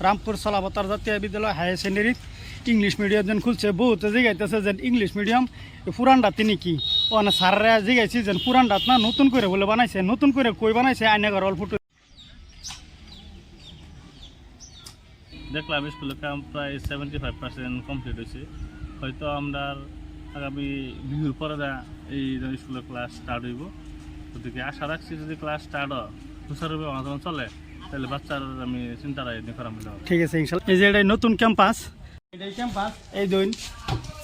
রামপুর সলাবতার জাতীয় বিদ্যালয় higher secondary English medium যেন খুলছে বহুত জিগাইতেছে যেন ইংলিশ মিডিয়াম পুরানডাতে নাকি ও না স্যাররা জিগাইছি যেন পুরানডাত না নতুন করে বলে বানাইছে নতুন করে কই বানাইছে আইনা ঘর অল্প দেখলাম স্কুলের কাম প্রায় 75% কমপ্লিট হয়েছে হয়তো আমরা আগামী বিহুর পরে এই স্কুলের ক্লাস স্টার্ট হইব ওদিকে আশা রাখছি যদি ক্লাস স্টার্ট হয় সুচারুভাবে আমার যখন চলে তাহলে বাচ্চার আমি চিন্তা রাখি করাম। ঠিক আছে ইনশাল্লাহ। এই যে এটাই নতুন ক্যাম্পাস এটাই ক্যাম্পাস এই দুই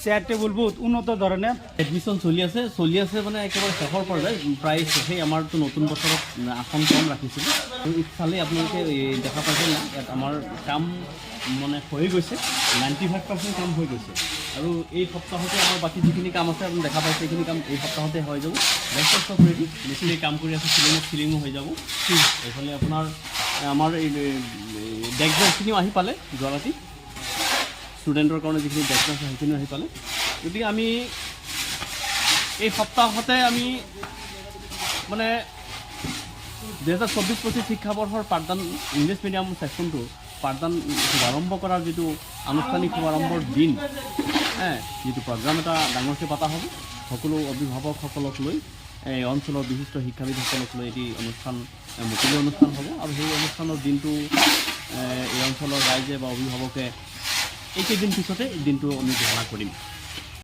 চেয়ার টেবিল বহুত উন্নত ধরনের এডমিশন চলি আছে মানে একেবাৰে শেষৰ পৰ্যায় প্ৰায় শেষেই আমাৰতো নতুন বছৰত আসন কম ৰাখিছিলোঁ তো ইফালে আপোনালোকে দেখা পাইছে না ইয়াত আমাৰ কাম মানে হৈ গৈছে 95% কাম হৈ গৈছে আৰু এই সপ্তাহতে আমাৰ বাকী যিখিনি কাম আছে আপুনি দেখা পাইছে এইখিনি কাম এই সপ্তাহতে হৈ যাব বেষ্ট অফ ৰেডি মিস্ত্ৰী কাম কৰি আছে চিলিঙো হৈ যাব এইফালে আপোনাৰ আমাৰ এই ডেস্ক বেঞ্চখিনিও আহি পালে যোৱা ৰাতি ষ্টুডেণ্টৰ কাৰণে যিখিনি ডেস্ক বেঞ্চ সেইখিনিও আহি পালে গতিকে আমি এই সপ্তাহতে আমি মানে 2024-25 শিক্ষাবৰ্ষৰ পাঠদান ইংলিছ মিডিয়াম ছেকশ্যনটো পাঠদান শুভাৰম্ভ কৰাৰ যিটো আনুষ্ঠানিক শুভাৰম্ভৰ দিন যিটো প্ৰগ্ৰাম এটা ডাঙৰকৈ পতা হ'ব সকলো অভিভাৱকসকলক লৈ এই অঞ্চলৰ বিশিষ্ট শিক্ষাবিদসকলক লৈ এটি অনুষ্ঠান মুকলি অনুষ্ঠান হ'ব আৰু সেই অনুষ্ঠানৰ দিনটো এই অঞ্চলৰ ৰাইজে বা অভিভাৱকে এইকেইদিন পিছতে দিনটো আমি ঘোষণা কৰিম।